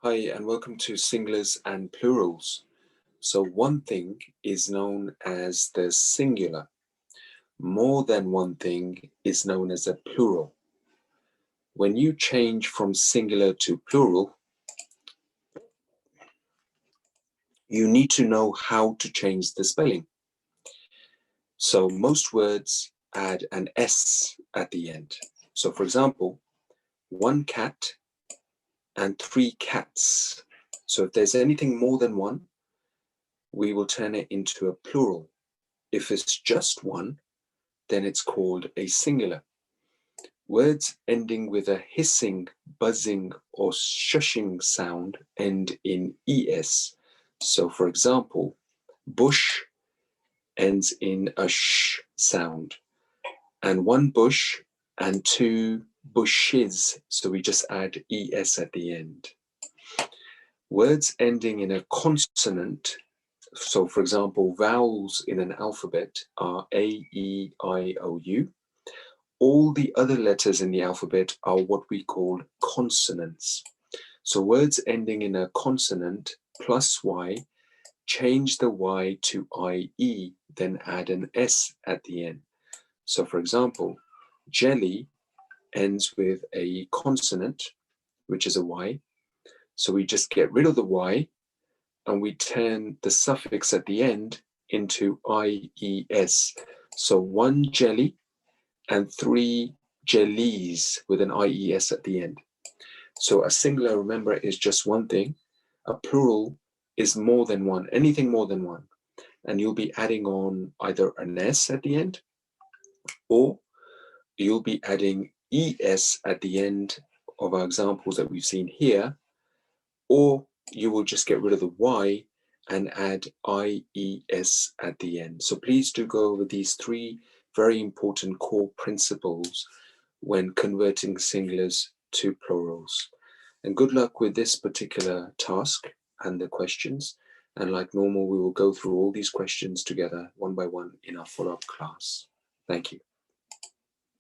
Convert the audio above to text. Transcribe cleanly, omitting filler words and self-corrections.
Hi, and welcome to Singulars and Plurals. So one thing is known as the singular. More than one thing is known as a plural. When you change from singular to plural, you need to know how to change the spelling. So most words add an S at the end. So for example, one cat and three cats. So if there's anything more than one, we will turn it into a plural. If it's just one, then it's called a singular. Words ending with a hissing, buzzing, or shushing sound end in es. So for example, bush ends in a sh sound, and one bush and two bushes, so we just add es at the end. Words ending in a consonant, so for example, vowels in an alphabet are A, E, I, O, U. All the other letters in the alphabet are what we call consonants. So words ending in a consonant plus Y, change the Y to IE, then add an S at the end. So for example, jelly ends with a consonant, which is a Y. So we just get rid of the Y and we turn the suffix at the end into IES. So one jelly and three jellies with an IES at the end. So a singular, remember, is just one thing. A plural is more than one, anything more than one. And you'll be adding on either an S at the end, or you'll be adding ES at the end of our examples that we've seen here, or you will just get rid of the Y and add IES at the end. So please do go over these three very important core principles when converting singulars to plurals. And good luck with this particular task and the questions. And like normal, we will go through all these questions together one by one in our follow-up class. Thank you.